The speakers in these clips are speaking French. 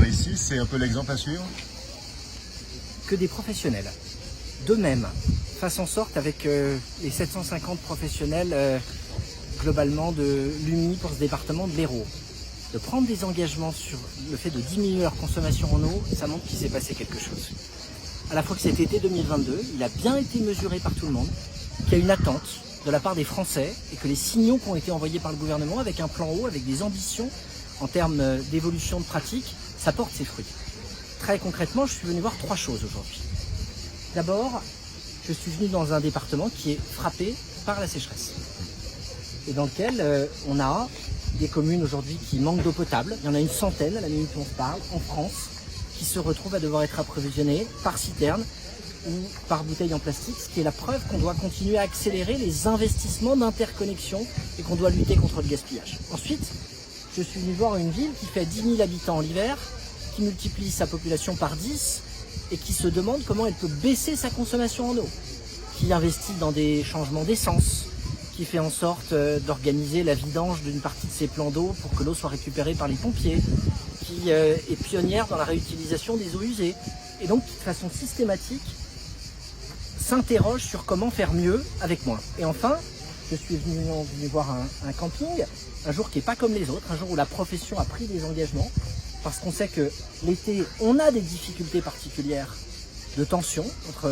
acteurs ici, c'est un peu l'exemple à suivre? Que des professionnels, d'eux-mêmes, fassent en sorte avec les 750 professionnels globalement de l'UMI pour ce département de l'Hérault, de prendre des engagements sur le fait de diminuer leur consommation en eau, ça montre qu'il s'est passé quelque chose. À la fois que cet été 2022, il a bien été mesuré par tout le monde, qu'il y a une attente de la part des Français et que les signaux qui ont été envoyés par le gouvernement avec un plan eau, avec des ambitions en termes d'évolution de pratique, ça porte ses fruits. Très concrètement, je suis venu voir 3 choses aujourd'hui. D'abord, je suis venu dans un département qui est frappé par la sécheresse et dans lequel on a des communes aujourd'hui qui manquent d'eau potable. Il y en a une centaine à la minute où on se parle en France qui se retrouvent à devoir être approvisionnées par citerne ou par bouteille en plastique, ce qui est la preuve qu'on doit continuer à accélérer les investissements d'interconnexion et qu'on doit lutter contre le gaspillage. Ensuite, je suis venu voir une ville qui fait 10 000 habitants l'hiver, qui multiplie sa population par 10 et qui se demande comment elle peut baisser sa consommation en eau, qui investit dans des changements d'essence, qui fait en sorte d'organiser la vidange d'une partie de ses plans d'eau pour que l'eau soit récupérée par les pompiers, qui est pionnière dans la réutilisation des eaux usées, et donc qui de façon systématique s'interroge sur comment faire mieux avec moins. Et enfin, je suis venu voir un camping, un jour qui n'est pas comme les autres, un jour où la profession a pris des engagements, parce qu'on sait que l'été, on a des difficultés particulières de tension entre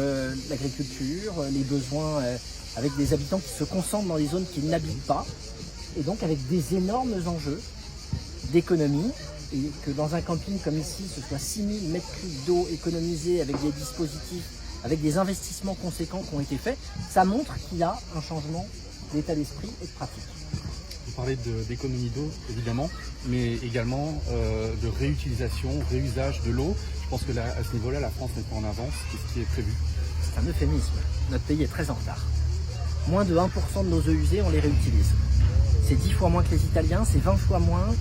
l'agriculture, les besoins avec des habitants qui se concentrent dans les zones qu'ils n'habitent pas, et donc avec des énormes enjeux d'économie, et que dans un camping comme ici, ce soit 6000 mètres cubes d'eau économisés avec des dispositifs, avec des investissements conséquents qui ont été faits, ça montre qu'il y a un changement d'état d'esprit et de pratique. Vous parlez d'économie d'eau, évidemment, mais également de réutilisation, réusage de l'eau. Je pense que à ce niveau-là, la France est en avance. Qu'est-ce qui est prévu? C'est un euphémisme. Notre pays est très en retard. Moins de 1% de nos eaux usées, on les réutilise. C'est 10 fois moins que les Italiens, c'est 20 fois moins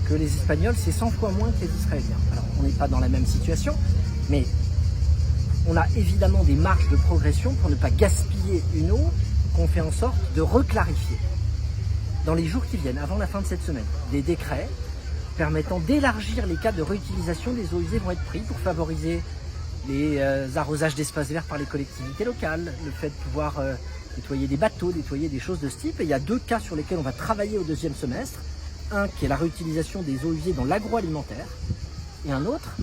que les Espagnols, c'est 100 fois moins que les Israéliens. Alors, on n'est pas dans la même situation, mais on a évidemment des marges de progression pour ne pas gaspiller une eau qu'on fait en sorte de reclarifier. Dans les jours qui viennent, avant la fin de cette semaine, des décrets permettant d'élargir les cas de réutilisation des eaux usées vont être pris pour favoriser les arrosages d'espaces verts par les collectivités locales, le fait de pouvoir nettoyer des bateaux, nettoyer des choses de ce type. Et il y a 2 cas sur lesquels on va travailler au 2e semestre. Un qui est la réutilisation des eaux usées dans l'agroalimentaire et un autre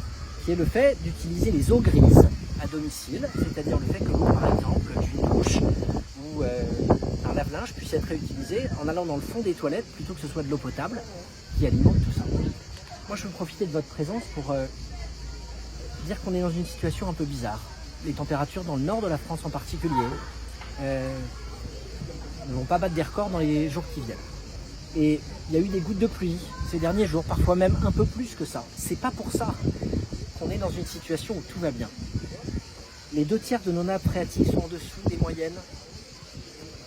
qui est le fait d'utiliser les eaux grises à domicile, c'est-à-dire le fait que l'eau, par exemple, d'une douche ou un lave-linge puisse être réutilisé en allant dans le fond des toilettes plutôt que ce soit de l'eau potable qui alimente tout ça. Moi, je veux profiter de votre présence pour dire qu'on est dans une situation un peu bizarre. Les températures dans le nord de la France en particulier ne vont pas battre des records dans les jours qui viennent. Et il y a eu des gouttes de pluie ces derniers jours, parfois même un peu plus que ça. C'est pas pour ça qu'on est dans une situation où tout va bien. Les 2/3 de nos nappes phréatiques sont en dessous des moyennes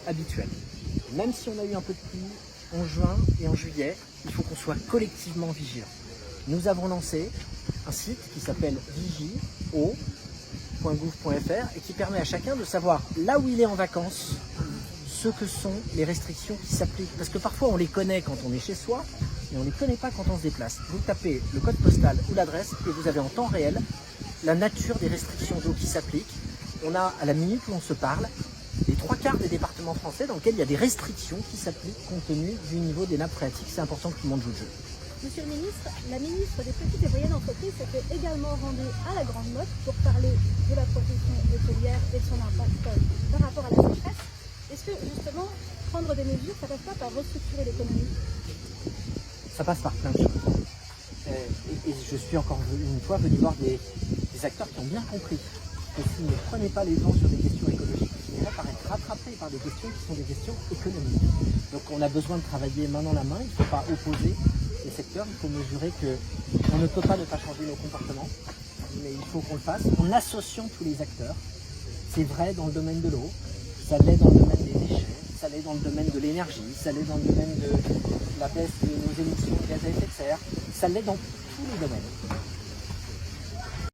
habituelles. Même si on a eu un peu de pluie en juin et en juillet, il faut qu'on soit collectivement vigilants. Nous avons lancé un site qui s'appelle vigio.gouv.fr et qui permet à chacun de savoir là où il est en vacances, ce que sont les restrictions qui s'appliquent. Parce que parfois on les connaît quand on est chez soi, mais on ne les connaît pas quand on se déplace. Vous tapez le code postal ou l'adresse et vous avez en temps réel la nature des restrictions d'eau qui s'appliquent. On a, à la minute où on se parle, les 3/4 des départements français dans lesquels il y a des restrictions qui s'appliquent compte tenu du niveau des nappes phréatiques. C'est important que tout le monde joue le jeu. Monsieur le ministre, la ministre des Petites et Moyennes Entreprises s'était également rendue à la Grande Motte pour parler de la profession hôtelière et de son impact par rapport à la sécheresse. Est-ce que justement, prendre des mesures, ça passe pas par restructurer l'économie? Ça passe par plein de choses. Et je suis encore une fois venu voir des acteurs qui ont bien compris que s'ils ne prenaient pas les gens sur des questions écologiques, ils finiraient par être rattrapés par des questions qui sont des questions économiques. Donc on a besoin de travailler main dans la main, il ne faut pas opposer les secteurs, il faut mesurer qu'on ne peut pas ne pas changer nos comportements, mais il faut qu'on le fasse en associant tous les acteurs. C'est vrai dans le domaine de l'eau, ça l'est dans le domaine des déchets, ça l'est dans le domaine de l'énergie, ça l'est dans le domaine de la baisse de nos émissions de gaz à effet de serre, ça l'est dans tous les domaines.